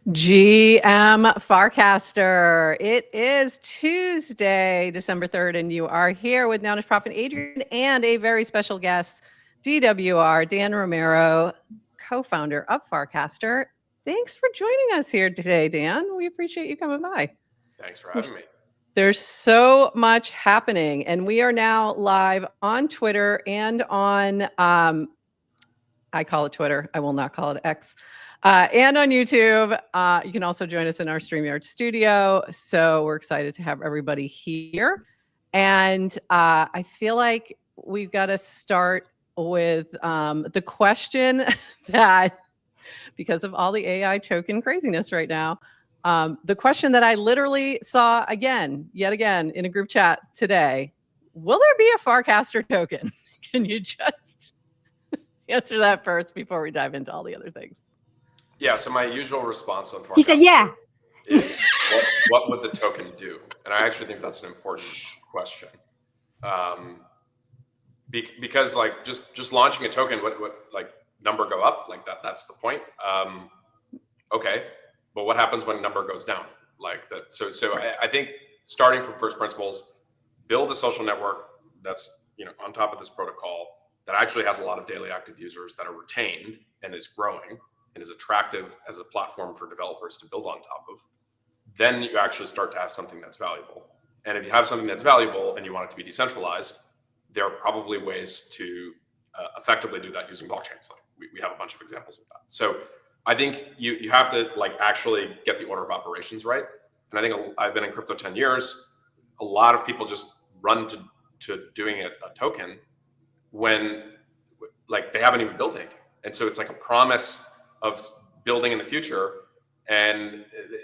GM Farcaster. It is Tuesday, December 3rd, and you are here with Nounish Prophet Adrian and a very special guest, DWR, Dan Romero, co-founder of Farcaster. Thanks for joining us here today, Dan. We appreciate you coming by. Thanks for having me. There's so much happening, and we are now live on Twitter and on, I call it Twitter. I will not call it X. And on YouTube. You can also join us in our StreamYard studio. So we're excited to have everybody here. And I feel like we've got to start with the question that, because of all the AI token craziness right now, the question that I literally saw yet again in a group chat today: will there be a Farcaster token? Can you just answer that first before we dive into all the other things? Yeah, so my usual response on Farcaster he said, yeah. is what would the token do? And I actually think that's an important question. Because like just launching a token, what like number go up? Like that's the point. Okay, but what happens when number goes down? Like that. So I think starting from first principles, build a social network that's on top of this protocol that actually has a lot of daily active users that are retained and is growing and is attractive as a platform for developers to build on top of. Then you actually start to have something that's valuable. And if you have something that's valuable and you want it to be decentralized, there are probably ways to effectively do that using blockchains. Like we have a bunch of examples of that. So I think you have to like actually get the order of operations right. And I think I've been in crypto 10 years. A lot of people just run to doing a token when like they haven't even built anything. And so it's like a promise of building in the future. And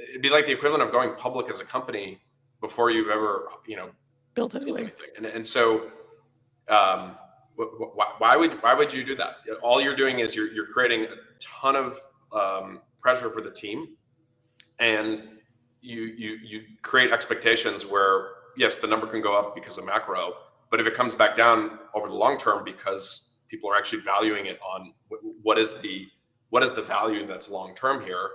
it'd be like the equivalent of going public as a company before you've ever, built anything. And so why would you do that? All you're doing is you're creating a ton of pressure for the team, and you create expectations where yes, the number can go up because of macro, but if it comes back down over the long term because people are actually valuing it on what is the value that's long term here,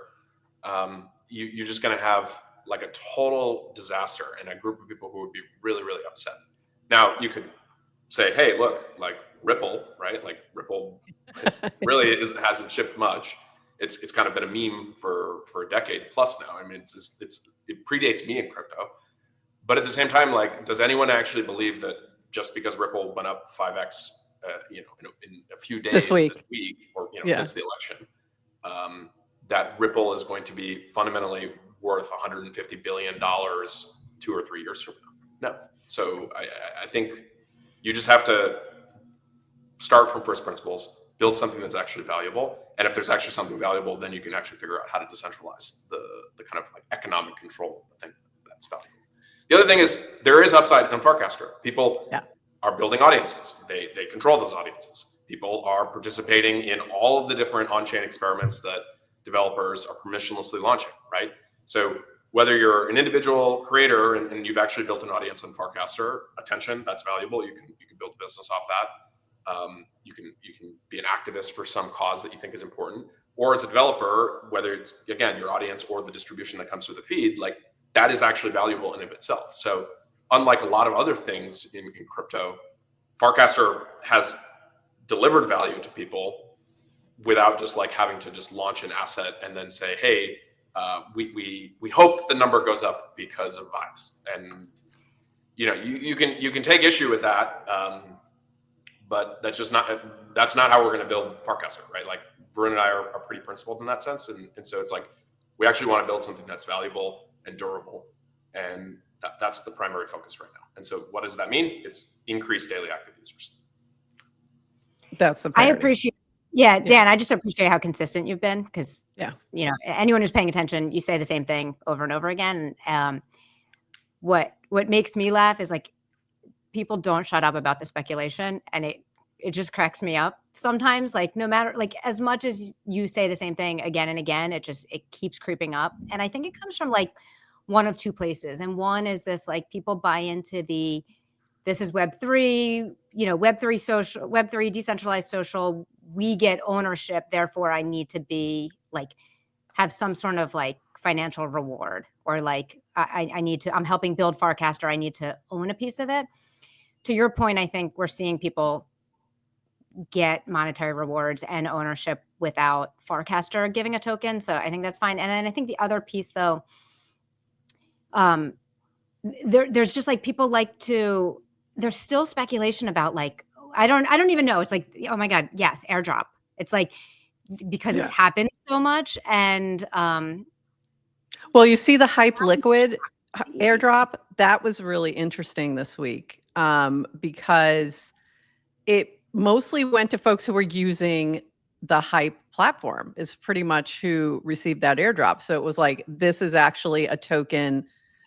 you're just going to have like a total disaster and a group of people who would be really, really upset. Now you could say, hey, look, like Ripple, right? Like Ripple really hasn't shipped much. It's kind of been a meme for a decade plus now. I mean, it predates me in crypto. But at the same time, like, does anyone actually believe that just because Ripple went up 5x, in a few days this week or since the election, that Ripple is going to be fundamentally worth $150 billion 2 or 3 years from now? No. So I think you just have to start from first principles, build something that's actually valuable. And if there's actually something valuable, then you can actually figure out how to decentralize the kind of like economic control of the thing that's valuable. The other thing is there is upside in Farcaster. People are building audiences. They control those audiences. People are participating in all of the different on-chain experiments that developers are permissionlessly launching, right? So whether you're an individual creator and you've actually built an audience on Farcaster, attention, that's valuable. You can build a business off that. You can be an activist for some cause that you think is important. Or as a developer, whether it's, again, your audience or the distribution that comes through the feed, like that is actually valuable in and of itself. So unlike a lot of other things in crypto, Farcaster has delivered value to people without just like having to just launch an asset and then say, hey, we hope the number goes up because of vibes. And you can take issue with that, but that's not how we're going to build Farcaster, right? Like Varun and I are pretty principled in that sense, and so it's like we actually want to build something that's valuable and durable, and that's the primary focus right now. And so what does that mean? It's increased daily active users. That's the priority. I appreciate. Yeah, Dan, I just appreciate how consistent you've been because, anyone who's paying attention, you say the same thing over and over again. What makes me laugh is like people don't shut up about the speculation, and it just cracks me up sometimes. Like no matter like as much as you say the same thing again and again, it keeps creeping up. And I think it comes from like one of two places. And one is this like people buy into this is Web3, Web3 social, Web3 decentralized social. We get ownership, therefore I need to be like have some sort of like financial reward, or like I'm helping build Farcaster, I need to own a piece of it. To your point, I think we're seeing people get monetary rewards and ownership without Farcaster giving a token. So I think that's fine. And then I think the other piece, though, there's just like people like to, there's still speculation about like, I don't even know. It's like, oh my God, yes, airdrop. It's like, because it's happened so much. And well, you see the Hype Liquid airdrop, that was really interesting this week, because it mostly went to folks who were using the Hype platform, is pretty much who received that airdrop. So it was like, this is actually a token.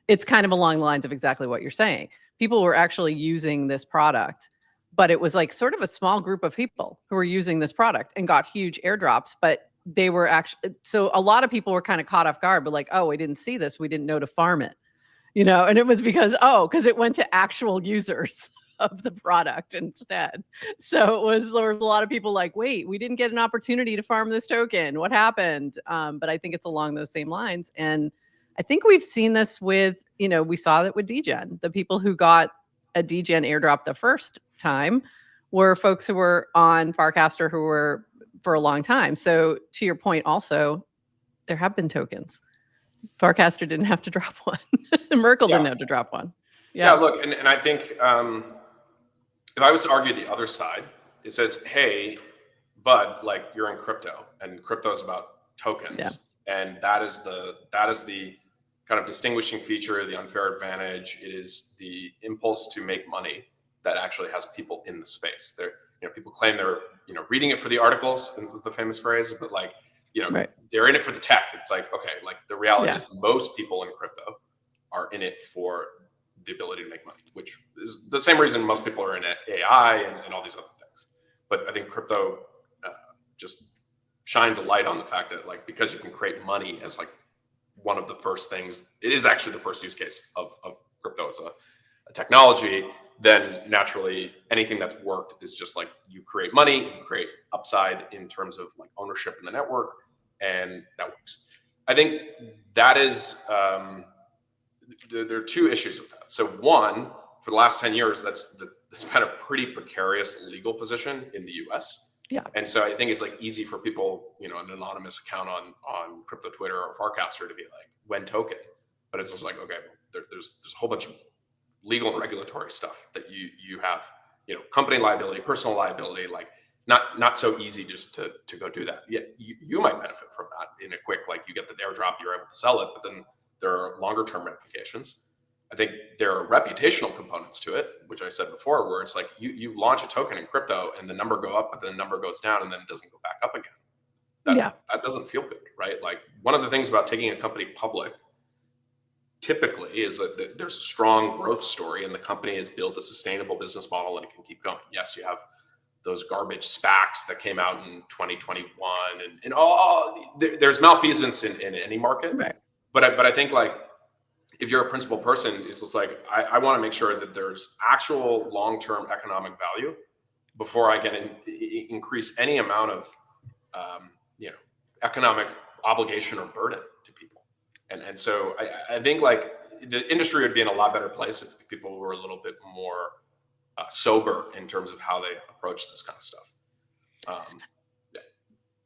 It's kind of along the lines of exactly what you're saying. People were actually using this product, but it was like sort of a small group of people who were using this product and got huge airdrops, but they were actually, so a lot of people were kind of caught off guard, but like, oh, we didn't see this. We didn't know to farm it, and it was because it went to actual users of the product instead. So there were a lot of people like, wait, we didn't get an opportunity to farm this token. What happened? But I think it's along those same lines. And I think we've seen this with, we saw that with DGen. The people who got a DGen airdrop the first time were folks who were on Farcaster who were for a long time. So to your point also, there have been tokens. Farcaster didn't have to drop one. Merkle didn't have to drop one. Yeah, look, and I think if I was to argue the other side, it says, hey, bud, like you're in crypto, and crypto is about tokens. Yeah. And that is the kind of distinguishing feature, the unfair advantage. It is the impulse to make money that actually has people in the space. People claim they're, reading it for the articles. This is the famous phrase, but like, they're in it for the tech. It's like, okay, like the reality is most people in crypto are in it for the ability to make money, which is the same reason most people are in AI and all these other things. But I think crypto just shines a light on the fact that, like, because you can create money as like one of the first things, it is actually the first use case of crypto as a technology, then naturally anything that's worked is just like you create money, you create upside in terms of like ownership in the network, and that works. I think that is, there are two issues with that. So one, for the last 10 years, that's been a pretty precarious legal position in the US. Yeah. And so I think it's like easy for people, an anonymous account on crypto Twitter or Farcaster to be like, when token. But it's just like, okay, there's a whole bunch of legal and regulatory stuff that you have, company liability, personal liability, like not so easy just to go do that. Yeah, you might benefit from that in a quick, like you get the airdrop, you're able to sell it, but then there are longer term ramifications. I think there are reputational components to it, which I said before, where it's like you launch a token in crypto and the number go up, but then the number goes down and then it doesn't go back up again. That doesn't feel good, right? Like one of the things about taking a company public typically is that there's a strong growth story and the company has built a sustainable business model and it can keep going. Yes, you have those garbage SPACs that came out in 2021 and all there's malfeasance in any market. Right. But I think like if you're a principal person, it's just like I want to make sure that there's actual long-term economic value before I can increase any amount of economic obligation or burden to people. And so I think like the industry would be in a lot better place if people were a little bit more sober in terms of how they approach this kind of stuff.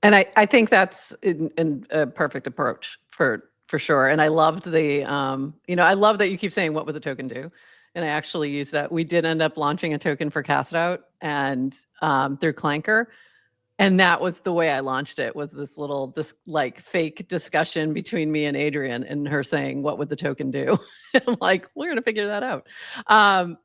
And I think that's a perfect approach for sure. And I loved I love that you keep saying, what would the token do? And I actually use that. We did end up launching a token for CastOut and through Clanker. And that was the way I launched it, was this little like fake discussion between me and Adrian and her saying, what would the token do? I'm like, we're going to figure that out.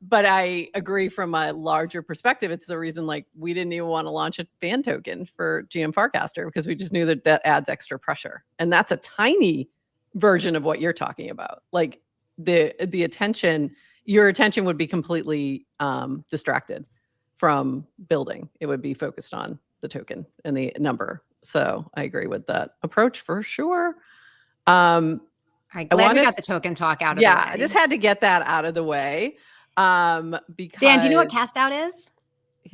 But I agree from a larger perspective. It's the reason like we didn't even want to launch a fan token for GM Farcaster because we just knew that adds extra pressure. And that's a tiny version of what you're talking about. Like the attention, your attention would be completely distracted from building. It would be focused on the token and the number. So I agree with that approach for sure. Glad we got the token talk out of the way. Yeah, I just had to get that out of the way. Because Dan, do you know what CastOut is?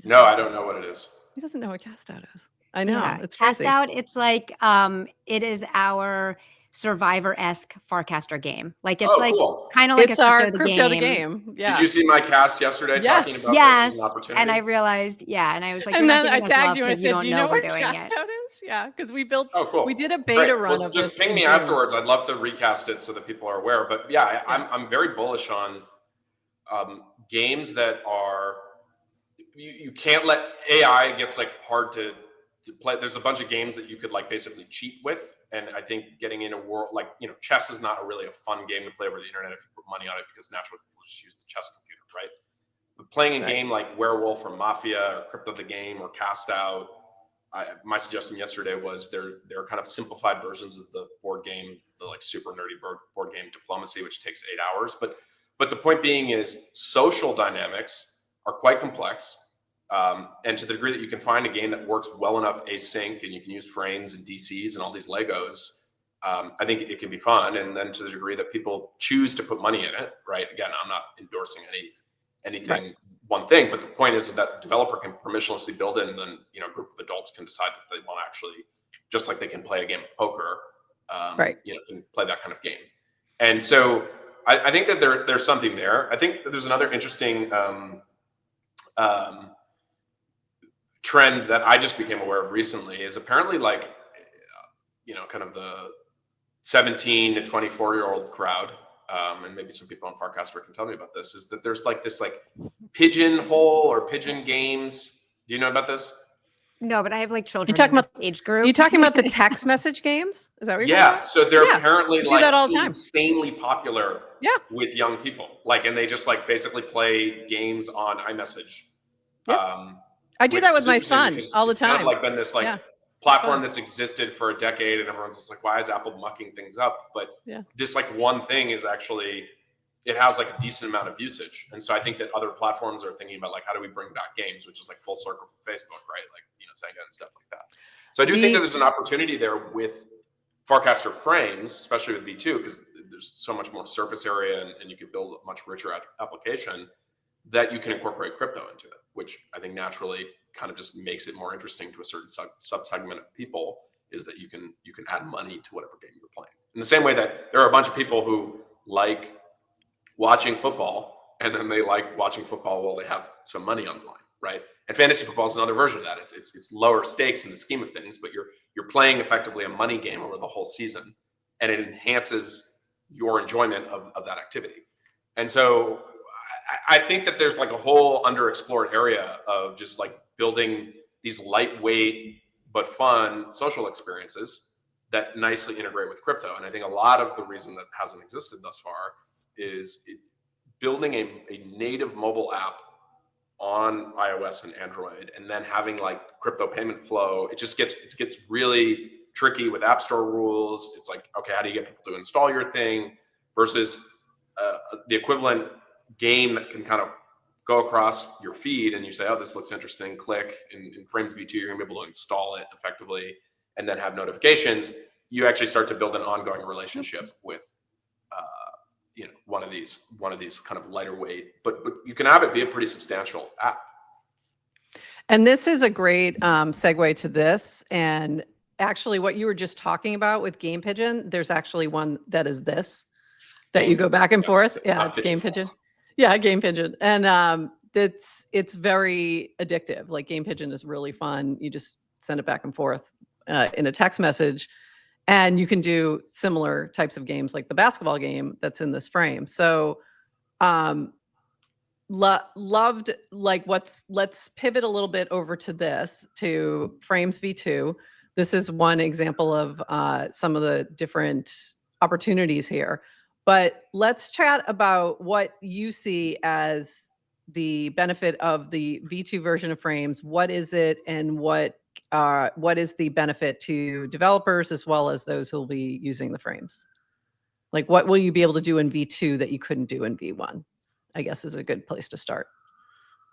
No, I don't know what it is. He doesn't know what CastOut is. I know. Yeah. It's crazy. CastOut, it's like it is our Survivor-esque Farcaster game. Like it's like cool. kind of like It's a our Crypto the Game. Yeah. Did you see my cast yesterday talking about this as an opportunity? And I realized, and I was like, and you're then not I giving us tagged love you and I because you said, don't do you know know we're where doing it. CastOut is? Yeah, because we built. Oh, cool. We did a beta run well, of just this. ping me June. afterwards. I'd love to recast it so that people are aware. But yeah, I'm very bullish on games that are. You can't let AI gets like hard to play. There's a bunch of games that you could like basically cheat with, and I think getting in a world like chess is not really a fun game to play over the internet if you put money on it, because naturally people just use the chess computer, right? But playing a game like Werewolf or Mafia or Crypto the Game or CastOut, my suggestion yesterday was they're kind of simplified versions of the board game, the like super nerdy board game Diplomacy, which takes 8 hours. But the point being is social dynamics are quite complex. And to the degree that you can find a game that works well enough async and you can use frames and DCs and all these Legos, I think it can be fun. And then to the degree that people choose to put money in it, right? Again, I'm not endorsing anything one thing, but the point is that the developer can permissionlessly build it, and then a group of adults can decide that they want to actually, just like they can play a game of poker, can play that kind of game. And so I think that there's something there. I think that there's another interesting trend that I just became aware of recently is apparently like, kind of the 17 to 24-year-old crowd, and maybe some people on Farcaster can tell me about this, is that there's like this like pigeonhole or pigeon games. Do you know about this? No, but I have like children talking in this about age group. You talking about the text message games? Is that what you're talking about? So they're apparently like that all the time. insanely popular with young people. Like, and they just like basically play games on iMessage. I do that with my son all the time. It's kind of like been this like platform that's existed for a decade, and everyone's just like, why is Apple mucking things up? But this like one thing is actually, it has like a decent amount of usage. And so I think that other platforms are thinking about like, how do we bring back games, which is like full circle for Facebook, right? Like, Sega and stuff like that. So I do think that there's an opportunity there with Farcaster frames, especially with V2, because there's so much more surface area and you can build a much richer application that you can incorporate crypto into it, which I think naturally kind of just makes it more interesting to a certain subsegment of people, is that you can add money to whatever game you're playing. In the same way that there are a bunch of people who like watching football, and then they like watching football while they have some money on the line, right? And fantasy football is another version of that. It's lower stakes in the scheme of things, but you're playing effectively a money game over the whole season, and it enhances your enjoyment of that activity. And so I think that there's like a whole underexplored area of just like building these lightweight but fun social experiences that nicely integrate with crypto. And I think a lot of the reason that hasn't existed thus far is building a native mobile app on iOS and Android, and then having like crypto payment flow. It gets really tricky with App Store rules. It's like, okay, how do you get people to install your thing versus the equivalent game that can kind of go across your feed and you say, oh, this looks interesting, click. In Frames V2, you're gonna be able to install it effectively and then have notifications. You actually start to build an ongoing relationship with one of these kind of lighter weight, but you can have it be a pretty substantial app. And this is a great segue to this. And actually what you were just talking about with Game Pigeon, there's actually one that is this, that you go back and forth. Yeah, it's Game Pigeon. Yeah, Game Pigeon. And it's very addictive. Like Game Pigeon is really fun. You just send it back and forth in a text message. And you can do similar types of games like the basketball game that's in this frame. So loved like let's pivot a little bit over to this, to Frames V2. This is one example of some of the different opportunities here. But let's chat about what you see as the benefit of the V2 version of Frames. What is it, and what is the benefit to developers as well as those who will be using the frames? Like, what will you be able to do in V2 that you couldn't do in V1? I guess is a good place to start.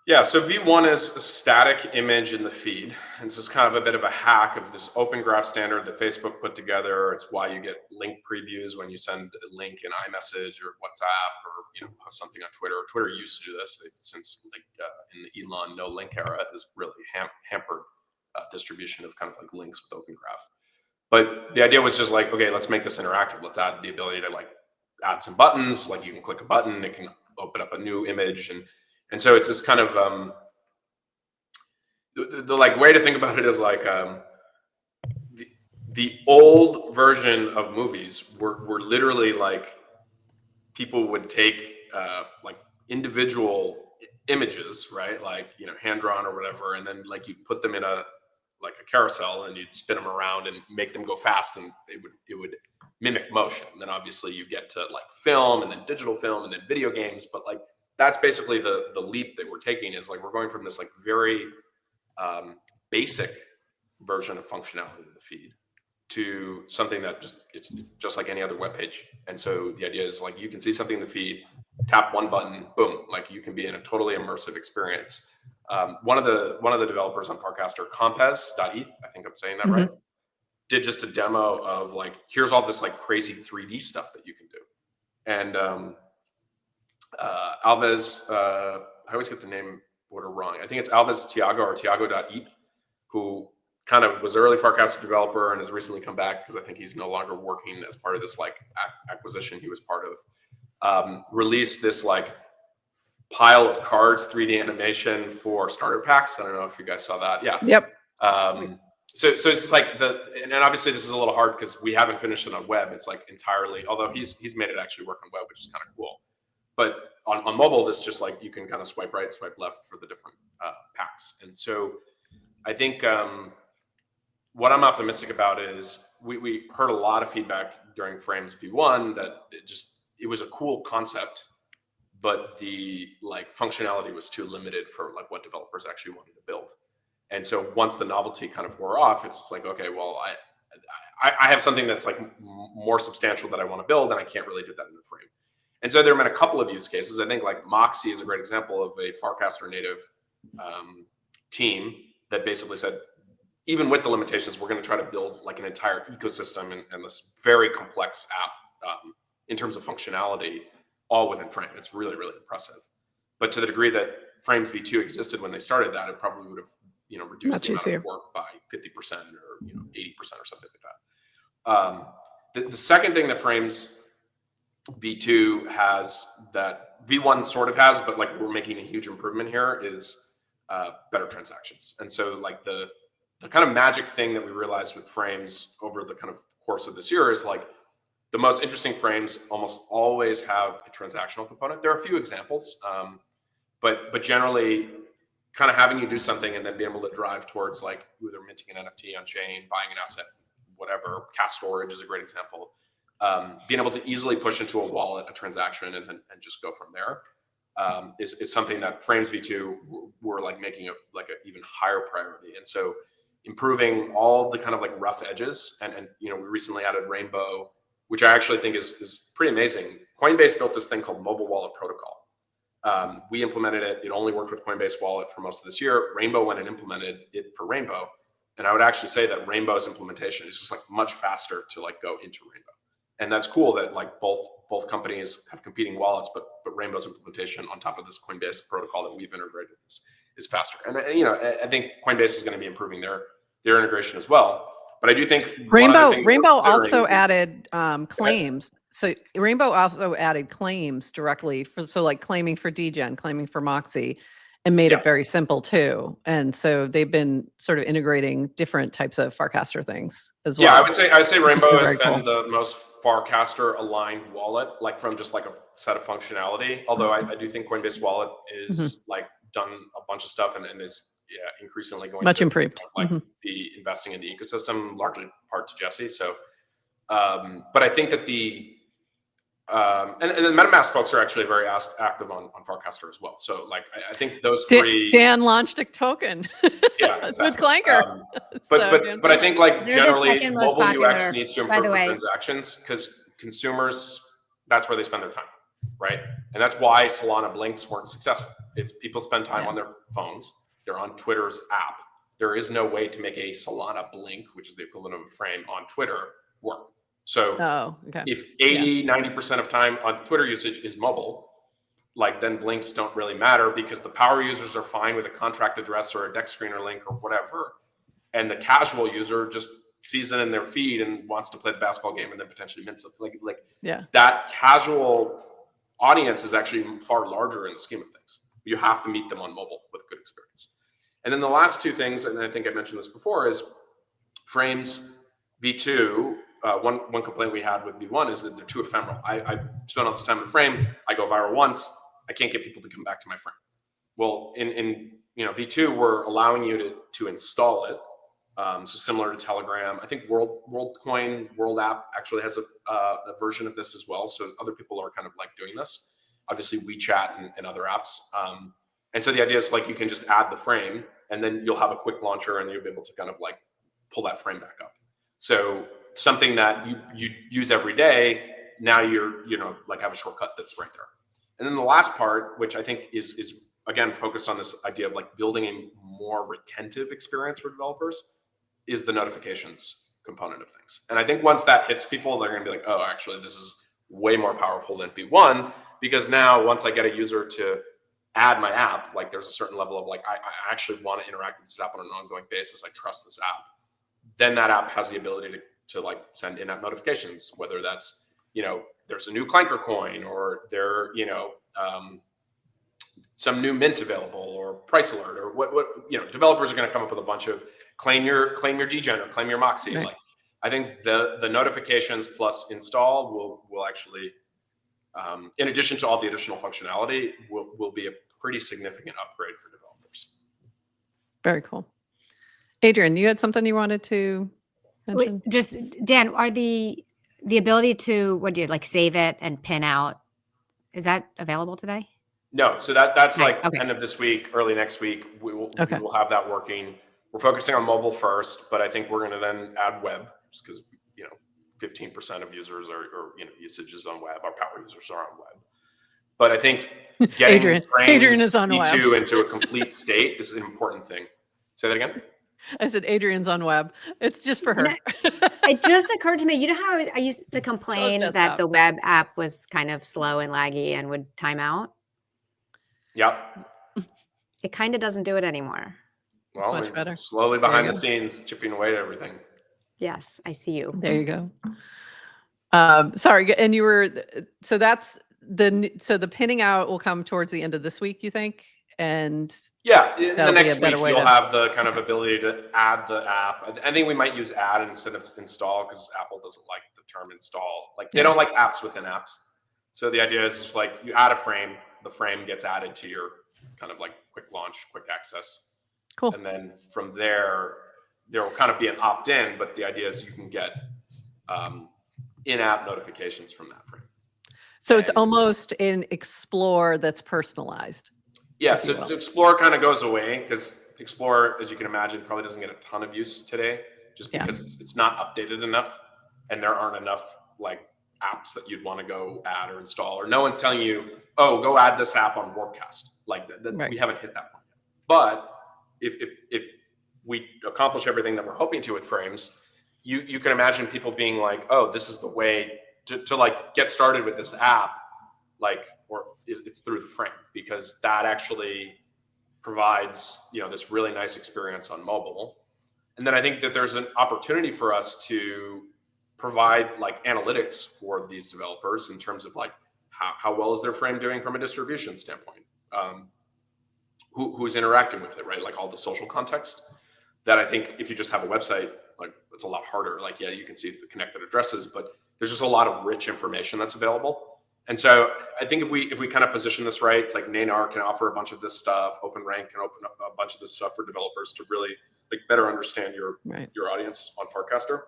Yeah, so V1 is a static image in the feed. And this is kind of a bit of a hack of this open graph standard that Facebook put together. It's why you get link previews when you send a link in iMessage or WhatsApp, or post something on Twitter. Twitter used to do this. They've since, like in the Elon no link era, has really hampered distribution of kind of like links with Open Graph. But the idea was just like, okay, let's make this interactive. Let's add the ability to like add some buttons. Like you can click a button, it can open up a new image, and so it's this kind of the like way to think about it is like the old version of movies were literally like people would take like individual images, right? Like, you know, hand drawn or whatever, and then like you put them in a carousel and you'd spin them around and make them go fast, and it would mimic motion. And then obviously you get to like film, and then digital film, and then video games. But like that's basically the leap that we're taking, is like we're going from this like very basic version of functionality in the feed to something that it's just like any other web page. And so the idea is like you can see something in the feed, tap one button, boom, like you can be in a totally immersive experience. One of the developers on Farcaster, Compez.eth, I think I'm saying that right, did just a demo of like, here's all this like crazy 3D stuff that you can do. And Alves, I always get the name order wrong. I think it's Alves Tiago or Tiago.eth, who kind of was an early Farcaster developer and has recently come back because I think he's no longer working as part of this like acquisition he was part of. Released this like pile of cards 3D animation for starter packs. I don't know if you guys saw that. Yeah. Yep. So it's like and obviously this is a little hard because we haven't finished it on web. It's like entirely, although he's made it actually work on web, which is kind of cool. But on mobile, it's just like you can kind of swipe right, swipe left for the different packs. And so I think what I'm optimistic about is we heard a lot of feedback during Frames V1 that it was a cool concept, but the like functionality was too limited for like what developers actually wanted to build. And so once the novelty kind of wore off, it's just like, okay, well, I have something that's like more substantial that I want to build, and I can't really do that in a frame. And so there have been a couple of use cases. I think like Moxie is a great example of a Farcaster native team that basically said, even with the limitations, we're going to try to build like an entire ecosystem and this very complex app in terms of functionality, all within Frame. It's really, really impressive. But to the degree that Frames V2 existed when they started that, it probably would have, you know, reduced the amount of work by 50% or, you know, 80% or something like that. The second thing that Frames V2 has that V1 sort of has, but like we're making a huge improvement here, is better transactions. And so like the kind of magic thing that we realized with Frames over the kind of course of this year is like the most interesting frames almost always have a transactional component. There are a few examples, but generally kind of having you do something and then being able to drive towards like either minting an NFT on chain, buying an asset, whatever. Cash storage is a great example. Being able to easily push into a wallet a transaction and just go from there is something that Frames V2 were like making like an even higher priority. And so improving all the kind of like rough edges, and you know, we recently added Rainbow, which I actually think is pretty amazing. Coinbase built this thing called Mobile Wallet Protocol. We implemented it. It only worked with Coinbase Wallet for most of this year. Rainbow went and implemented it for Rainbow. And I would actually say that Rainbow's implementation is just like much faster to like go into Rainbow. And that's cool that like both companies have competing wallets, but Rainbow's implementation on top of this Coinbase protocol that we've integrated is faster. And you know, I think Coinbase is going to be improving their integration as well. But I do think Rainbow also added claims. So Rainbow also added claims directly so like claiming for DGen, claiming for Moxie, and made it very simple too. And so they've been sort of integrating different types of Farcaster things as well. Yeah, I would say Rainbow has been the most Farcaster aligned wallet, like from just like a set of functionality. Although I do think Coinbase Wallet is like done a bunch of stuff and is increasingly going much to improved, like the investing in the ecosystem, largely part to Jesse. So, but I think that and the MetaMask folks are actually very active on Farcaster as well. So like I think those three. Dan launched a token. Yeah, exactly. With Clanker. But I think like They're generally mobile popular, UX needs to improve for transactions because consumers, that's where they spend their time, right? And that's why Solana blinks weren't successful. It's people spend time on their phones. They're on Twitter's app. There is no way to make a Solana blink, which is the equivalent of a frame on Twitter, work. So if 90% of time on Twitter usage is mobile, like then blinks don't really matter because the power users are fine with a contract address or a deck screener link or whatever. and the casual user just sees it in their feed and wants to play the basketball game and then potentially mint something. Like that casual audience is actually far larger in the scheme of things. You have to meet them on mobile with a good experience. And then the last two things, and I think I mentioned this before, is frames V2. One complaint we had with V1 is that they're too ephemeral. I spend all this time in a frame, I go viral once, I can't get people to come back to my frame. Well, in V2, we're allowing you to install it. So similar to Telegram. I think WorldCoin, World App actually has a version of this as well. So other people are kind of like doing this. Obviously WeChat and other apps. And so the idea is like you can just add the frame and then you'll have a quick launcher and you'll be able to kind of like pull that frame back up. So something that you use every day, now you're, like have a shortcut that's right there. And then the last part, which I think is again, focused on this idea of like building a more retentive experience for developers, is the notifications component of things. And I think once that hits people, they're going to be like, oh, actually, this is way more powerful than V1, because now once I get a user to add my app, like there's a certain level of like, I actually want to interact with this app on an ongoing basis. I trust this app. Then that app has the ability to like send in-app notifications, whether that's, there's a new Clanker coin or there, some new mint available or price alert or what developers are going to come up with a bunch of claim your degen or claim your Moxie. Right. Like I think the notifications plus install will actually, in addition to all the additional functionality, will be a pretty significant upgrade for developers. Very cool. Adrian, you had something you wanted to mention? Wait, just Dan, are the ability to save it and pin out, is that available today? No, so that's end of this week, early next week. We will have that working. We're focusing on mobile first, but I think we're going to then add web, just because 15% of users are usage is on web. Our power users are on web. But I think getting Adrian is on V2 web. into a complete state is an important thing. Say that again. I said Adrian's on web. It's just for her. It just occurred to me, how I used to complain that the web app was kind of slow and laggy and would time out? Yep. It kind of doesn't do it anymore. Well, much better. Slowly behind the scenes, chipping away at everything. Yes, I see you. There you go. Sorry, and you were that's the pinning out will come towards the end of this week, you think? And in the next week you'll have the kind of ability to add the app. I think we might use add instead of install because Apple doesn't like the term install. Like they don't like apps within apps. So the idea is just like you add a frame, the frame gets added to your kind of like quick launch, quick access. Cool. And then from there will kind of be an opt-in, but the idea is you can get in-app notifications from that frame. So it's almost an Explore that's personalized. Yeah, so Explore kind of goes away because Explore, as you can imagine, probably doesn't get a ton of use today just because it's not updated enough and there aren't enough like apps that you'd want to go add or install, or no one's telling you, oh, go add this app on Warpcast. Like we haven't hit that point yet. But if we accomplish everything that we're hoping to with frames, you can imagine people being like, oh, this is the way to like get started with this app, like, or it's through the frame, because that actually provides, this really nice experience on mobile. And then I think that there's an opportunity for us to provide like analytics for these developers in terms of like how well is their frame doing from a distribution standpoint, who's interacting with it, right? Like all the social context that I think if you just have a website, like it's a lot harder. Like, you can see the connected addresses, but there's just a lot of rich information that's available. And so I think if we kind of position this right, it's like Nanar can offer a bunch of this stuff, OpenRank can open up a bunch of this stuff for developers to really like better understand your audience on Farcaster.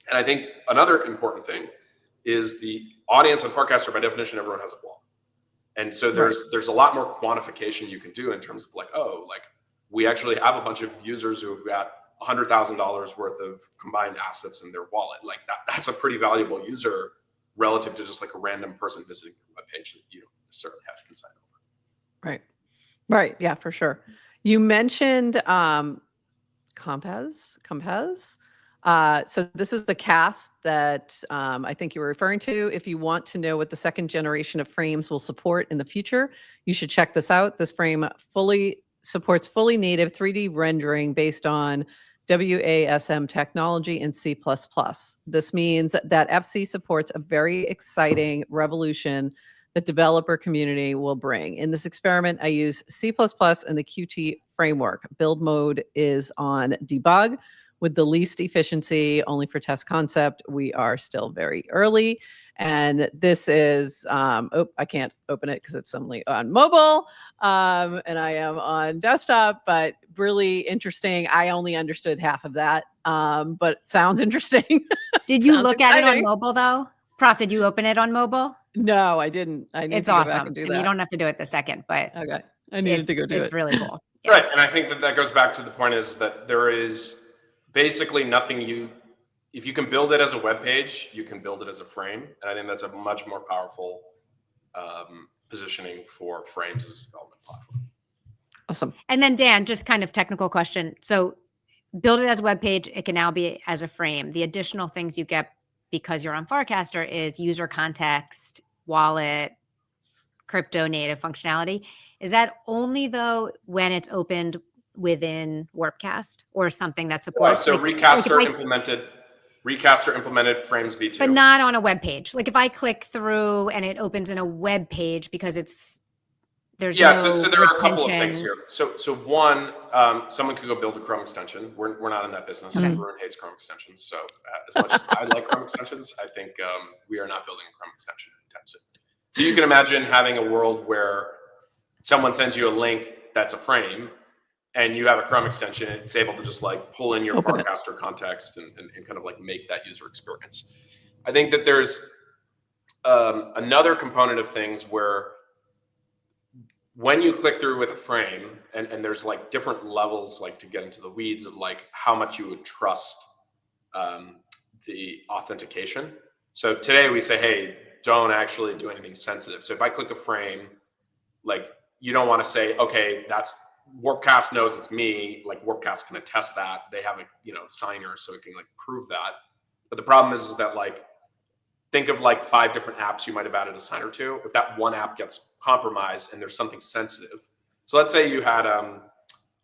And I think another important thing is the audience on Farcaster, by definition, everyone has a wall. And so there's a lot more quantification you can do in terms of like, oh, like we actually have a bunch of users who've got $100,000 worth of combined assets in their wallet. Like that's a pretty valuable user relative to just like a random person visiting a webpage that you don't necessarily have insight over. Right. Yeah, for sure. You mentioned Compaz. So this is the cast that I think you were referring to. If you want to know what the second generation of frames will support in the future, you should check this out. This frame fully supports fully native 3D rendering based on WASM technology in C++. This means that FC supports a very exciting revolution the developer community will bring. In this experiment, I use C++ and the Qt framework. Build mode is on debug with the least efficiency, only for test concept. We are still very early. And this is, I can't open it because it's only on mobile. And I am on desktop, but really interesting. I only understood half of that, but sounds interesting. Did you look at it on mobile though? Prof, did you open it on mobile? No, I didn't. I need to go back and do that. You don't have to do it the second, but okay, I needed to go do it. It's really cool. Yeah. Right, and I think that goes back to the point is that there is basically nothing if you can build it as a web page, you can build it as a frame, and I think that's a much more powerful positioning for frames as a development platform. Awesome. And then Dan, just kind of technical question. So build it as a web page. It can now be as a frame. The additional things you get because you're on Farcaster is user context, wallet, crypto native functionality. Is that only though when it's opened within Warpcast or something that supports? So Recaster implemented Frames v2, but not on a web page. Like if I click through and it opens in a web page because there's no so there are a couple of things here. So one, someone could go build a Chrome extension. We're not in that business. Okay. Everyone hates Chrome extensions. So as much as I like Chrome extensions, I think we are not building a Chrome extension intensive. So you can imagine having a world where someone sends you a link that's a frame, and you have a Chrome extension. It's able to just like pull in your Farcaster context and kind of like make that user experience. I think that there's another component of things where when you click through with a frame, and there's like different levels, like to get into the weeds of like how much you would trust the authentication. So today we say, hey, don't actually do anything sensitive. So if I click a frame, like you don't want to say, okay, that's Warpcast knows it's me. Like Warpcast can attest that. They have a signer, so it can like prove that. But the problem is that like think of like 5 different apps you might have added a signer to. If that one app gets compromised and there's something sensitive, so let's say you had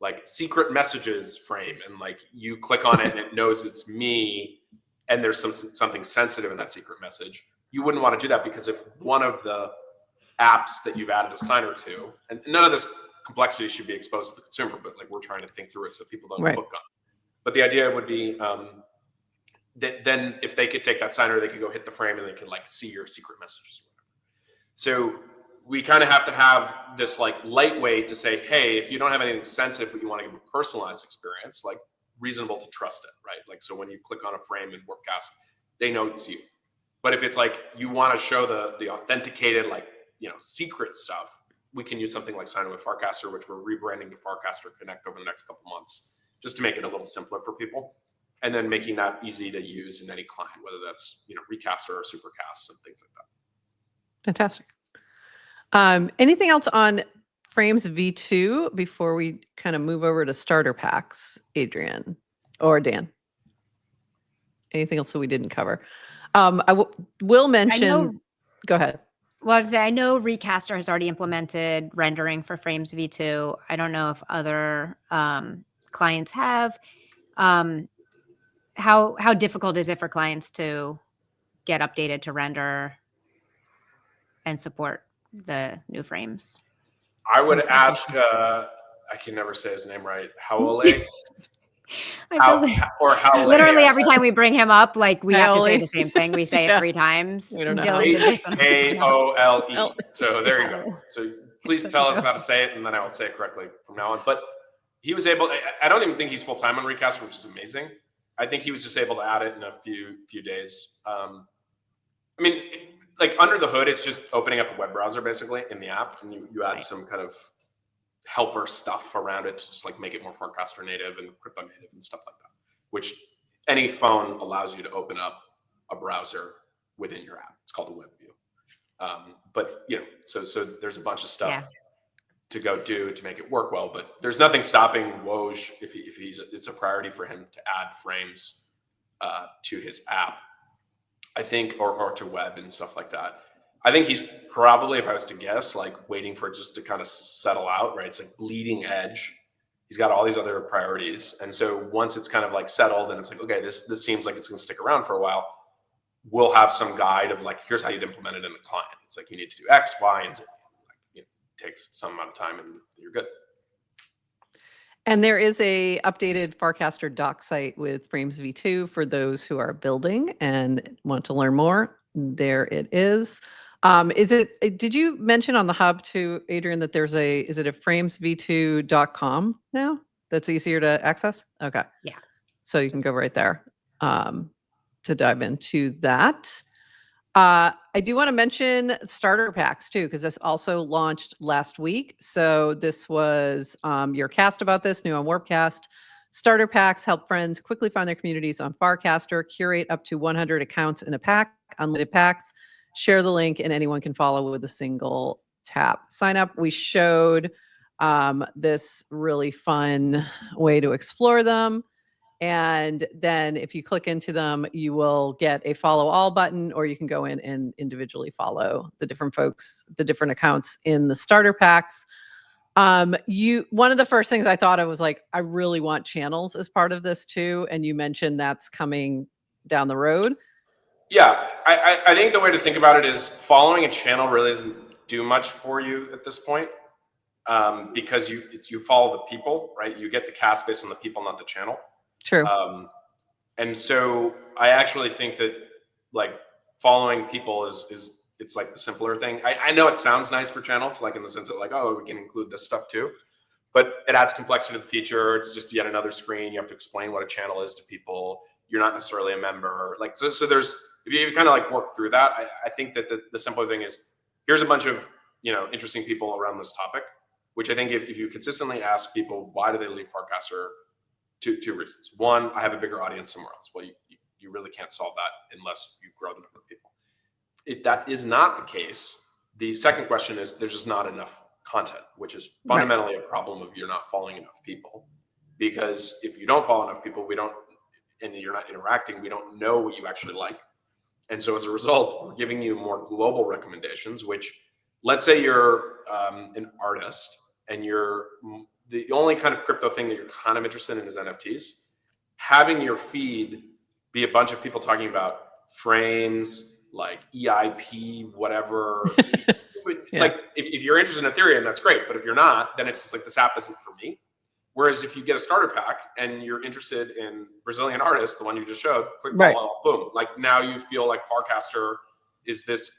like secret messages frame, and like you click on it and it knows it's me, and there's something sensitive in that secret message. You wouldn't want to do that, because if one of the apps that you've added a signer to, and none of this complexity should be exposed to the consumer, but like we're trying to think through it so people don't click on it. But the idea would be that then if they could take that signer, they could go hit the frame and they could like see your secret messages. So we kind of have to have this like lightweight to say, hey, if you don't have anything sensitive, but you want to give a personalized experience, like reasonable to trust it, right? Like, so when you click on a frame in Warpcast, they know it's you. But if it's like you want to show the authenticated, like, secret stuff, we can use something like Sign with Farcaster, which we're rebranding to Farcaster Connect over the next couple months, just to make it a little simpler for people, and then making that easy to use in any client, whether that's Recaster or Supercast and things like that. Fantastic. Anything else on Frames v2 before we kind of move over to starter packs, Adrian or Dan? Anything else that we didn't cover? I will mention. Go ahead. Well, I know Recaster has already implemented rendering for Frames v2. I don't know if other clients have. How difficult is it for clients to get updated to render and support the new frames? I would ask, I can never say his name right, Howale. Literally every time we bring him up, like we have to say the same thing. We say it 3 times. We don't know. Haole. So there you go. So please tell us how to say it, and then I will say it correctly from now on. But he was able. I don't even think he's full time on Recaster, which is amazing. I think he was just able to add it in a few days. Like under the hood, it's just opening up a web browser basically in the app, and you add some kind of helper stuff around it to just like make it more Farcaster native and crypto native and stuff like that, which any phone allows you to open up a browser within your app. It's called a web view. But so there's a bunch of stuff to go do to make it work well, but there's nothing stopping Woj if it's a priority for him to add frames to his app, I think, or to web and stuff like that. I think he's probably, if I was to guess, like waiting for it just to kind of settle out, right? It's like bleeding edge. He's got all these other priorities. And so once it's kind of like settled and it's like, okay, this seems like it's going to stick around for a while, we'll have some guide of like, here's how you'd implement it in the client. It's like, you need to do X, Y, and Z. Like, it takes some amount of time and you're good. And there is a updated Farcaster doc site with Frames v2 for those who are building and want to learn more. There it is. Did you mention on the hub too, Adrian, that is it a framesv2.com now that's easier to access? Okay. Yeah. So you can go right there to dive into that. I do want to mention starter packs too, because this also launched last week. So this was your cast about this, new on Warpcast. Starter packs help friends quickly find their communities on Farcaster, curate up to 100 accounts in a pack, unlimited packs, share the link, and anyone can follow with a single tap. Sign up. We showed this really fun way to explore them. And then if you click into them, you will get a follow all button, or you can go in and individually follow the different folks, the different accounts in the starter packs. One of the first things I thought of was like, I really want channels as part of this too. And you mentioned that's coming down the road. Yeah, I think the way to think about it is following a channel really doesn't do much for you at this point, because you follow the people, right? You get the cast based on the people, not the channel. True. And so I actually think that like following people is it's like the simpler thing. I know it sounds nice for channels, like in the sense of like, oh, we can include this stuff too, but it adds complexity to the feature. It's just yet another screen. You have to explain what a channel is to people. You're not necessarily a member. Like, so there's, if you kind of like work through that, I think that the simpler thing is, here's a bunch of, interesting people around this topic, which I think if you consistently ask people, why do they leave Farcaster? Two reasons. One, I have a bigger audience somewhere else. Well, you really can't solve that unless you grow the number of people. If that is not the case, the second question is there's just not enough content, which is fundamentally a problem of you're not following enough people. Because if you don't follow enough people, and you're not interacting, we don't know what you actually like. And so as a result, we're giving you more global recommendations, which let's say you're an artist and the only kind of crypto thing that you're kind of interested in is NFTs. Having your feed be a bunch of people talking about frames, like EIP, whatever. Yeah. Like if you're interested in Ethereum, that's great. But if you're not, then it's just like, this app isn't for me. Whereas if you get a starter pack and you're interested in Brazilian artists, the one you just showed, click follow, boom. Like now you feel like Farcaster is this,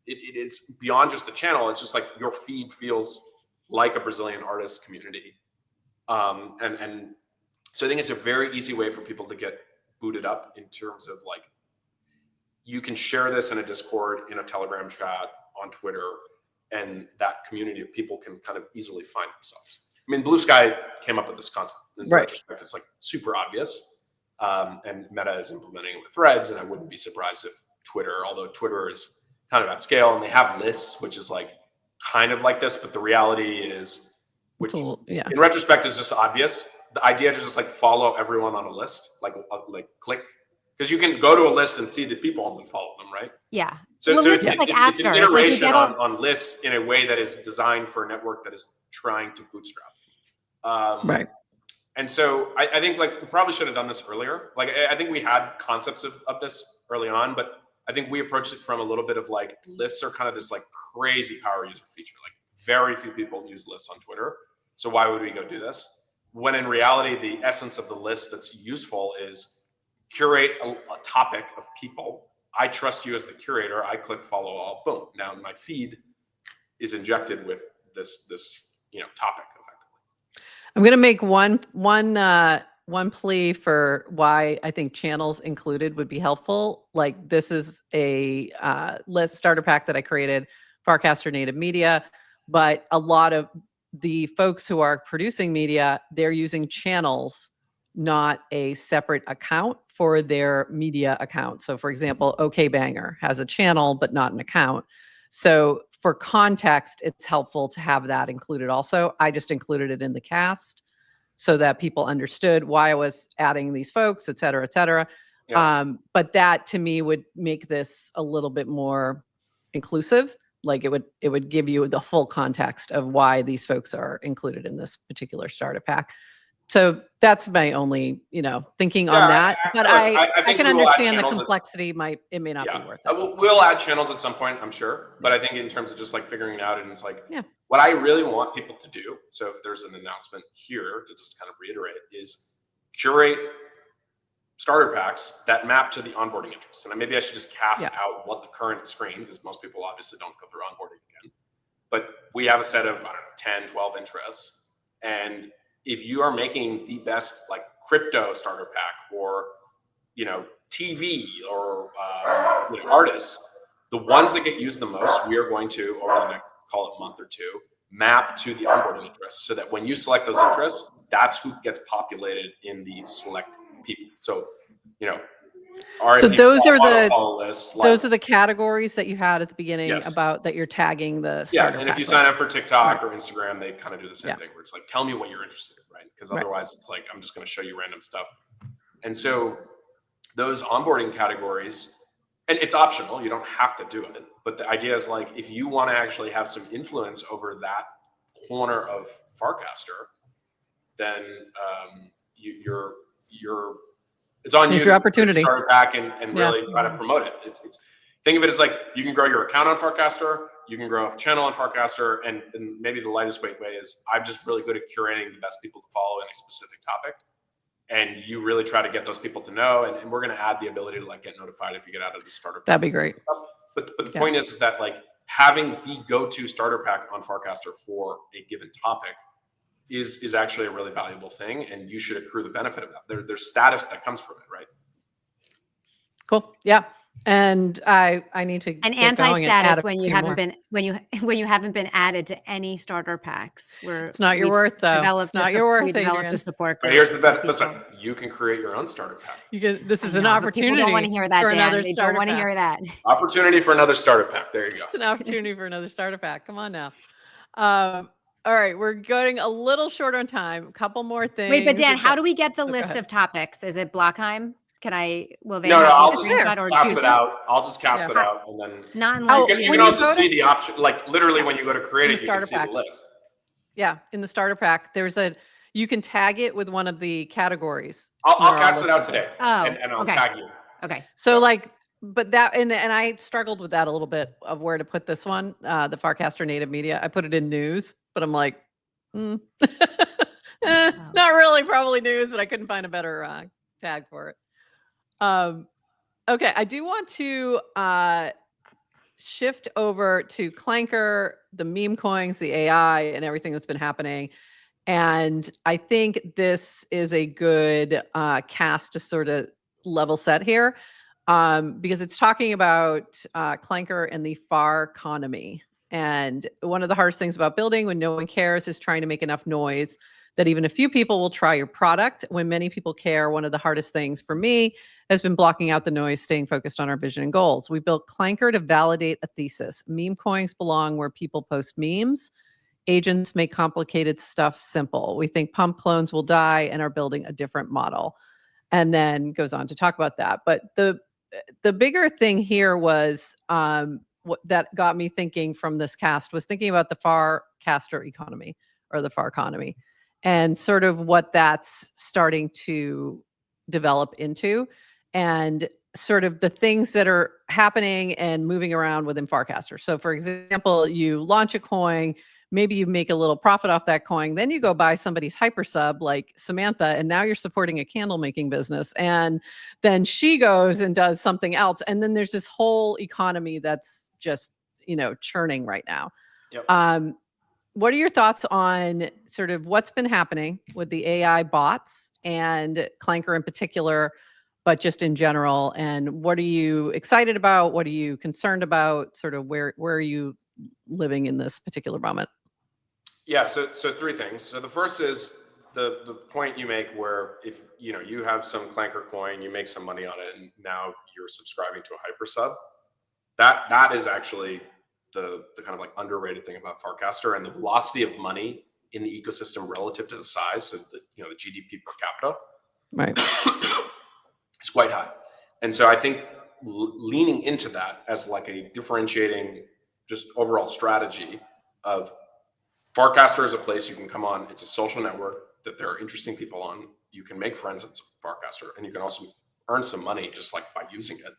it's beyond just the channel. It's just like your feed feels like a Brazilian artist community. And so I think it's a very easy way for people to get booted up in terms of like, you can share this in a Discord, in a Telegram chat, on Twitter, and that community of people can kind of easily find themselves. I mean, Blue Sky came up with this concept. In retrospect, it's like super obvious. And Meta is implementing it with Threads, and I wouldn't be surprised if Twitter, although Twitter is kind of at scale, and they have lists, which is like kind of like this, but the reality is, which in retrospect is just obvious. The idea to just like follow everyone on a list, like click, because you can go to a list and see the people and then follow them, right? Yeah. So it's an iteration on lists in a way that is designed for a network that is trying to bootstrap. Right. And so I think like we probably should have done this earlier. Like I think we had concepts of this early on, but I think we approached it from a little bit of like lists are kind of this like crazy power user feature. Like very few people use lists on Twitter. So why would we go do this? When in reality, the essence of the list that's useful is curate a topic of people. I trust you as the curator. I click follow all, boom. Now my feed is injected with this topic effectively. I'm going to make one plea for why I think channels included would be helpful. Like this is a list starter pack that I created, Farcaster Native Media, but a lot of the folks who are producing media, they're using channels, not a separate account for their media account. So for example, OK Banger has a channel, but not an account. So for context, it's helpful to have that included also. I just included it in the cast so that people understood why I was adding these folks, et cetera, et cetera. Yeah. But that to me would make this a little bit more inclusive. Like it would give you the full context of why these folks are included in this particular starter pack. So that's my only, thinking on that. But I can understand the complexity. It may not be worth it. We'll add channels at some point, I'm sure. But I think in terms of just like figuring it out, and it's like, what I really want people to do. So if there's an announcement here to just kind of reiterate, is curate starter packs that map to the onboarding interests. And maybe I should just cast out what the current screen, because most people obviously don't go through onboarding again. But we have a set of, 10, 12 interests. And if you are making the best like crypto starter pack or, TV or, artists, the ones that get used the most, we are going to, over the next, call it month or two, map to the onboarding interests, so that when you select those interests, that's who gets populated in the select people. So, so those are the categories that you had at the beginning about that you're tagging the starter and if you sign up for TikTok or Instagram, they kind of do the same thing, where it's like, tell me what you're interested in, right? Because otherwise it's like, I'm just going to show you random stuff. And so those onboarding categories, and it's optional, you don't have to do it, but the idea is like, if you want to actually have some influence over that corner of Farcaster, then you're it's on you. Your opportunity. Start back and really try to promote it. It's think of it as like, you can grow your account on Farcaster, you can grow a channel on Farcaster, and maybe the lightest weight way is, I'm just really good at curating the best people to follow in a specific topic. And you really try to get those people to know, and we're going to add the ability to like get notified if you get out of the starter pack. That'd be great. But the point is that like having the go-to starter pack on Farcaster for a given topic is actually a really valuable thing, and you should accrue the benefit of that. There's status that comes from it, right? Cool. Yeah. And I need to an anti-status when you haven't been added to any starter packs. It's not your worth, though. It's not your worth. We developed a support group. But here's the best one: you can create your own starter pack. This is an opportunity. People don't want to hear that, Dan. They don't want to hear that. Opportunity for another starter pack. There you go. It's an opportunity for another starter pack. Come on now. All right, we're going a little short on time. A couple more things. Wait, but Dan, how do we get the list of topics? Is it Blockheim? Will they? No, I'll just cast it out. I'll just cast it out, and then not unless you can also see the option. Like literally, when you go to create it, you can see the list. Yeah, in the starter pack, you can tag it with one of the categories. I'll cast it out today, and I'll tag you. Okay. So but that and I struggled with that a little bit of where to put this one, the Farcaster native media. I put it in news, but I'm like, not really, probably news, but I couldn't find a better tag for it. Okay, I do want to shift over to Clanker, the meme coins, the AI, and everything that's been happening. And I think this is a good cast to sort of level set here, because it's talking about Clanker and the Farconomy. And one of the hardest things about building when no one cares is trying to make enough noise that even a few people will try your product. When many people care, one of the hardest things for me has been blocking out the noise, staying focused on our vision and goals. We built Clanker to validate a thesis. Meme coins belong where people post memes. Agents make complicated stuff simple. We think pump clones will die and are building a different model. And then goes on to talk about that. But the bigger thing here was what that got me thinking from this cast was thinking about the Farcaster economy or the Farconomy and sort of what that's starting to develop into and sort of the things that are happening and moving around within Farcaster. So for example, you launch a coin, maybe you make a little profit off that coin, then you go buy somebody's hyper sub like Samantha, and now you're supporting a candle making business. And then she goes and does something else. And then there's this whole economy that's just, churning right now. Yep. What are your thoughts on sort of what's been happening with the AI bots and Clanker in particular, but just in general? And what are you excited about? What are you concerned about? Sort of where are you living in this particular moment? Yeah, so three things. So the first is the point you make where if you have some Clanker coin, you make some money on it, and now you're subscribing to a hyper sub. That is actually the kind of like underrated thing about Farcaster, and the velocity of money in the ecosystem relative to the size, so the GDP per capita, right, it's quite high. And so I think leaning into that as like a differentiating, just overall strategy of Farcaster is a place you can come on. It's a social network that there are interesting people on. You can make friends at Farcaster, and you can also earn some money just like by using it.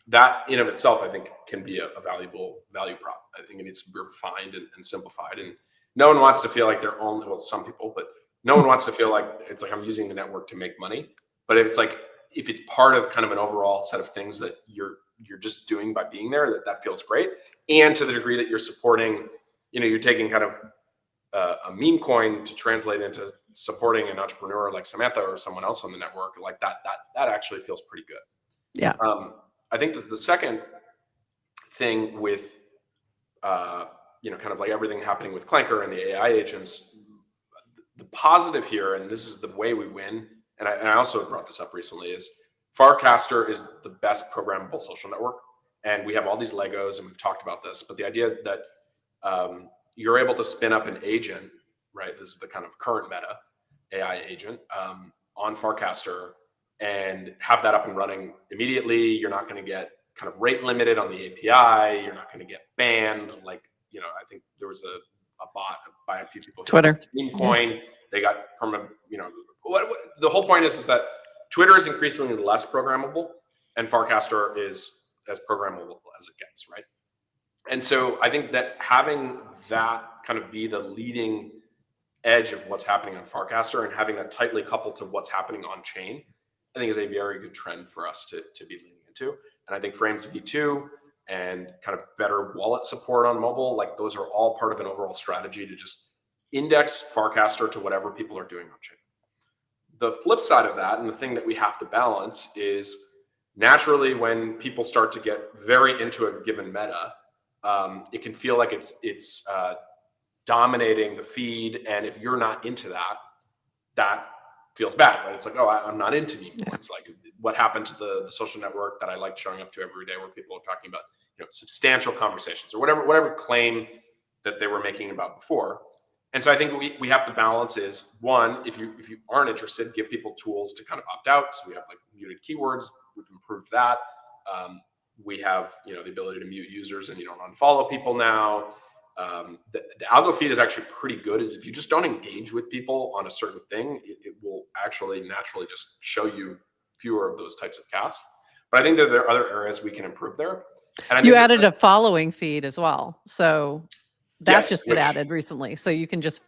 That in of itself, I think, can be a valuable value prop. I think it needs to be refined and simplified. And no one wants to feel like they're only, well, some people, but no one wants to feel like it's like I'm using the network to make money. But if it's part of kind of an overall set of things that you're just doing by being there, that feels great. And to the degree that you're supporting, you're taking kind of a meme coin to translate into supporting an entrepreneur like Samantha or someone else on the network, like that actually feels pretty good. Yeah. I think that the second thing with, kind of like everything happening with Clanker and the AI agents, the positive here, and this is the way we win, and I also brought this up recently, is Farcaster is the best programmable social network. And we have all these Legos, and we've talked about this, but the idea that you're able to spin up an agent, right? This is the kind of current meta AI agent on Farcaster, and have that up and running immediately. You're not going to get kind of rate limited on the API. You're not going to get banned. Like, I think there was a bot by a few people. Twitter. Meme coin. Yeah. They got from what the whole point is that Twitter is increasingly less programmable, and Farcaster is as programmable as it gets, right? And so I think that having that kind of be the leading edge of what's happening on Farcaster and having that tightly coupled to what's happening on chain, I think is a very good trend for us to be leaning into. And I think Frames V2 and kind of better wallet support on mobile, like those are all part of an overall strategy to just index Farcaster to whatever people are doing on chain. The flip side of that, and the thing that we have to balance, is naturally when people start to get very into a given meta, it can feel like it's dominating the feed, and if you're not into that feels bad, right? It's like, oh, I'm not into meme coins. Like, what happened to the social network that I like showing up to every day, where people are talking about substantial conversations or whatever claim that they were making about before. And so I think we have to balance is, one, if you aren't interested, give people tools to kind of opt out. So we have like muted keywords. We've improved that. We have the ability to mute users, and you don't unfollow people now. The algo feed is actually pretty good. Is if you just don't engage with people on a certain thing, it will actually naturally just show you fewer of those types of casts. But I think that there are other areas we can improve there. And you added a following feed as well, so that just got added recently. So you can just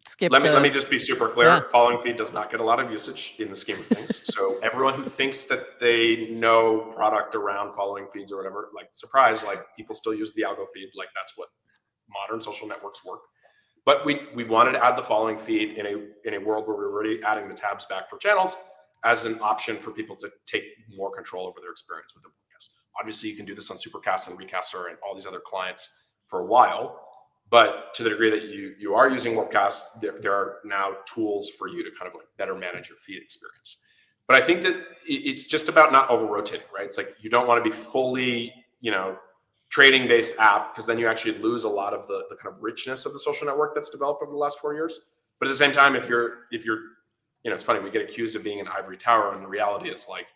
skip. Let me just be super clear. Yeah. Following feed does not get a lot of usage in the scheme of things. So everyone who thinks that they know product around following feeds or whatever, like, surprise, like, people still use the algo feed. Like, that's what modern social networks work. But we wanted to add the following feed in a world where we're already adding the tabs back for channels as an option for people to take more control over their experience with the podcast. Obviously, you can do this on Supercast and Recaster and all these other clients for a while. But to the degree that you are using Webcast, there are now tools for you to kind of like better manage your feed experience. But I think that it's just about not over-rotating, right? It's like you don't want to be fully, trading-based app, because then you actually lose a lot of the kind of richness of the social network that's developed over the last 4 years. But at the same time, if you're it's funny, we get accused of being an ivory tower, and the reality is, like,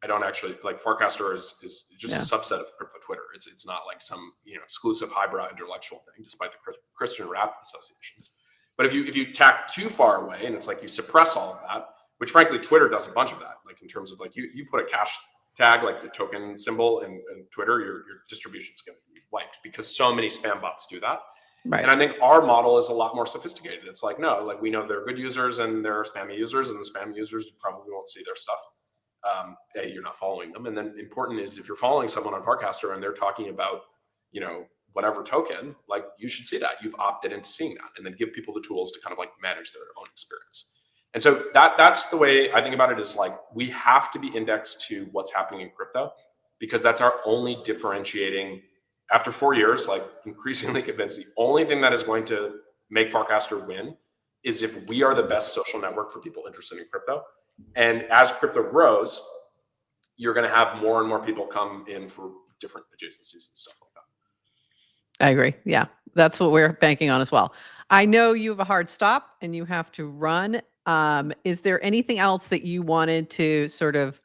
I don't actually, like, Farcaster is just a subset of crypto Twitter. It's not like some exclusive highbrow intellectual thing, despite the Christian rap associations. But if you tack too far away, and it's like you suppress all of that, which frankly Twitter does a bunch of that, like in terms of like you put a cash tag, like a token symbol in Twitter, your distribution is going to be wiped, because so many spam bots do that. Right. And I think our model is a lot more sophisticated. It's like, no, like, we know there are good users and there are spammy users, and the spammy users, you probably won't see their stuff. You're not following them. And then important is, if you're following someone on Farcaster and they're talking about, whatever token, like, you should see that. You've opted into seeing that, and then give people the tools to kind of like manage their own experience. And so that's the way I think about it, is like, we have to be indexed to what's happening in crypto, because that's our only differentiating. After 4 years, like, increasingly convinced the only thing that is going to make Farcaster win is if we are the best social network for people interested in crypto. And as crypto grows, you're going to have more and more people come in for different adjacencies and stuff like that. I agree. Yeah, that's what we're banking on as well. I know you have a hard stop and you have to run. Is there anything else that you wanted to sort of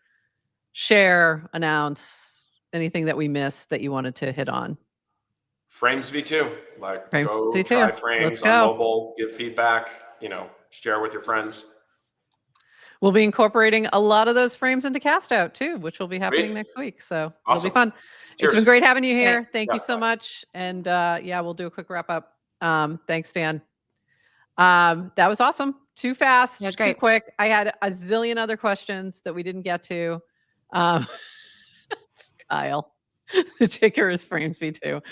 share, announce, anything that we missed that you wanted to hit on? Frames V2. Like, Frames go V2. try Frames Let's on go. mobile, give feedback, share with your friends. We'll be incorporating a lot of those frames into CastOut too, which will be happening Great. next week. So Awesome. it'll be fun. Cheers. It's been great having you here. Right. Thank Yeah, you so bye. much. And yeah, we'll do a quick wrap up. Thanks, Dan. That was awesome. Too fast, That was too great. quick. I had a zillion other questions that we didn't get to. Kyle. The ticker is frames V2.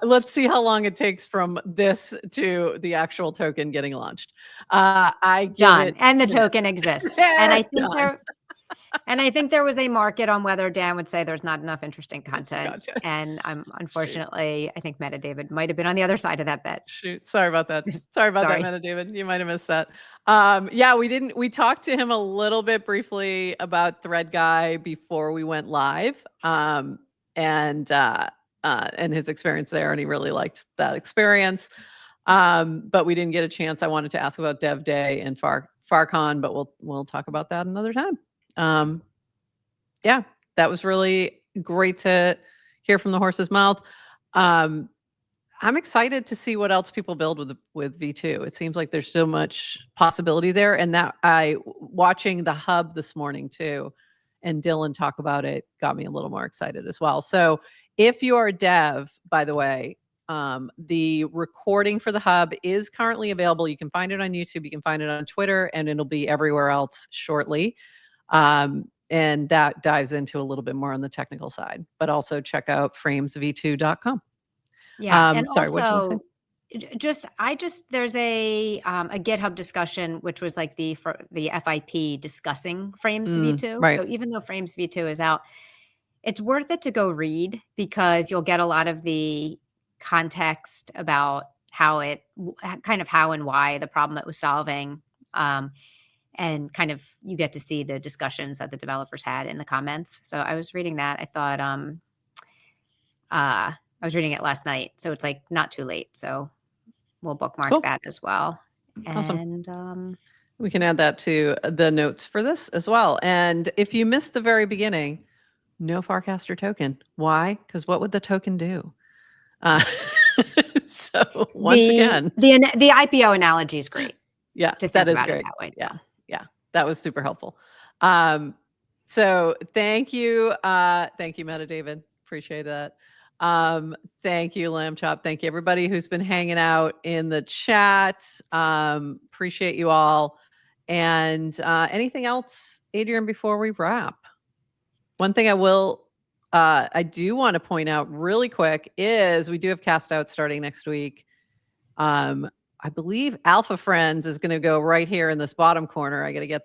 Let's see how long it takes from this to the actual token getting launched. I give Done. it, And the token exists. And I think done. there was a market on whether Dan would say there's not enough interesting content. Gotcha. And unfortunately, I think Meta David might have been on the other side of that bet. Shoot. Sorry about that. Sorry about that, Meta David. You might have missed that. Yeah, we talked to him a little bit briefly about Thread Guy before we went live. And his experience there, and he really liked that experience. But we didn't get a chance. I wanted to ask about Dev Day and Farcon, but we'll talk about that another time. Yeah, that was really great to hear from the horse's mouth. I'm excited to see what else people build with V2. It seems like there's so much possibility there, and that watching the hub this morning too, and Dylan talk about it got me a little more excited as well. So if you're a dev, by the way, the recording for the hub is currently available. You can find it on YouTube, you can find it on Twitter, and it'll be everywhere else shortly. And that dives into a little bit more on the technical side, but also check out framesv2.com. Yeah. And sorry, what you also, there's a GitHub discussion, which was like the FIP discussing Frames V2. Right. So even though Frames V2 is out, it's worth it to go read, because you'll get a lot of the context about how and why the problem it was solving. And kind of you get to see the discussions that the developers had in the comments. So I was reading that. I thought I was reading it last night, so it's like not too late. So we'll bookmark that as well. Awesome. And we can add that to the notes for this as well. And if you missed the very beginning, no Farcaster token. Why? Because what would the token do? So once again, the IPO analogy is great. Yeah, that is great. That way. Yeah, that was super helpful. So thank you, Meta David. Appreciate that. Thank you, Lamb Chop. Thank you, everybody who's been hanging out in the chat. Appreciate you all. And anything else, Adrian, before we wrap? One thing I do want to point out really quick is we do have CastOut starting next week. I believe Alpha Friends is going to go right here in this bottom corner. I got to get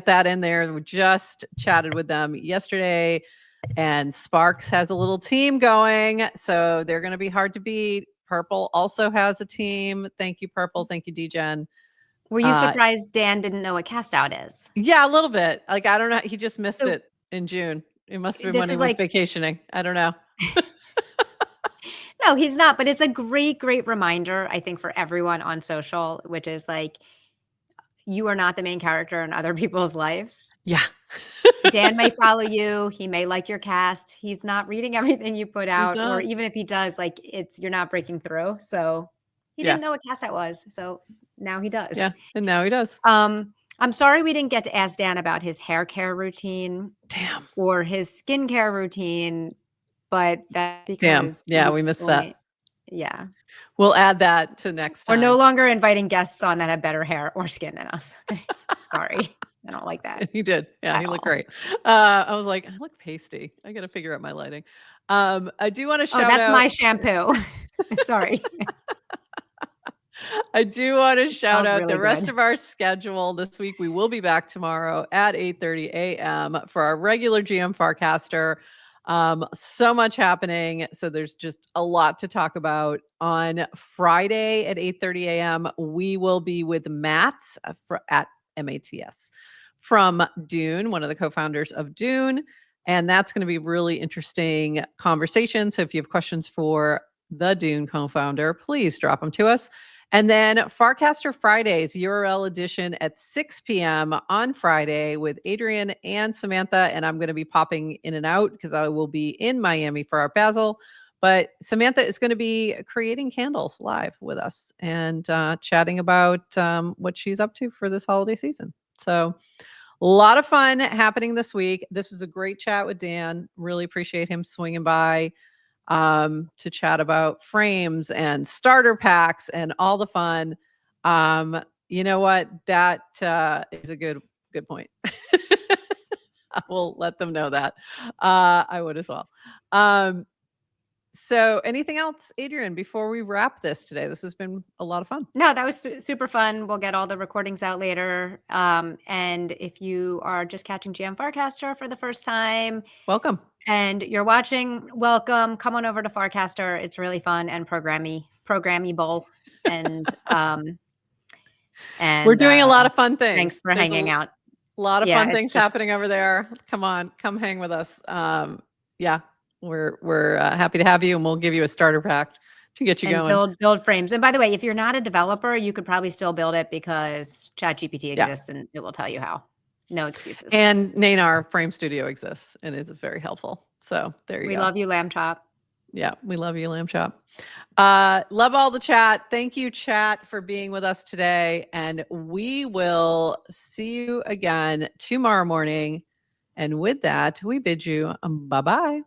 that in there. We just chatted with them yesterday, and Sparks has a little team going, so they're going to be hard to beat. Purple also has a team. Thank you, Purple. Thank you, DGen. Were you surprised Dan didn't know what CastOut is? Yeah, a little bit. Like, I don't know. He just missed it in June. It must have been when he was vacationing. I don't know. No, he's not. But it's a great, great reminder, I think, for everyone on social, which is like, you are not the main character in other people's lives. Yeah. Dan may follow you. He may like your cast. He's not reading everything you put out. Or even if he does, like, you're not breaking through. So he didn't know what CastOut was. So now he does. Yeah. And now he does. I'm sorry we didn't get to ask Dan about his hair care routine. Damn. Or his skincare routine. But that's because we missed that. Yeah. We'll add that to next time. We're no longer inviting guests on that have better hair or skin than us. Sorry. I don't like that. He did. Yeah, he looked great. I was like, I look pasty. I got to figure out my lighting. I do want to shout out. That's my shampoo. Sorry. I do want to shout out the rest of our schedule this week. We will be back tomorrow at 8:30 a.m. for our regular GM Farcaster. So much happening. So there's just a lot to talk about. On Friday at 8:30 a.m., we will be with Matt at MATS from Dune, one of the co-founders of Dune. And that's going to be a really interesting conversation. So if you have questions for the Dune co-founder, please drop them to us. And then Farcaster Fridays, URL edition at 6 p.m. on Friday with Adrian and Samantha. And I'm going to be popping in and out because I will be in Miami for our Basel. But Samantha is going to be creating candles live with us and chatting about what she's up to for this holiday season. So a lot of fun happening this week. This was a great chat with Dan. Really appreciate him swinging by to chat about frames and starter packs and all the fun. You know what? That is a good point. I will let them know that. I would as well. So anything else, Adrienne, before we wrap this today? This has been a lot of fun. No, that was super fun. We'll get all the recordings out later. And if you are just catching GM Farcaster for the first time, welcome. And you're watching, welcome. Come on over to Farcaster. It's really fun and programmable. And we're doing a lot of fun things. Thanks for hanging out. A lot of fun things happening over there. Come on, come hang with us. Yeah, we're happy to have you, and we'll give you a starter pack to get you going. Build frames. And by the way, if you're not a developer, you could probably still build it because ChatGPT exists and it will tell you how. No excuses. And Nanar Frame Studio exists, and it's very helpful. So there you go. We love you, Lamb Chop. Yeah, we love you, Lamb Chop. Love all the chat. Thank you, chat, for being with us today. And we will see you again tomorrow morning. And with that, we bid you bye-bye.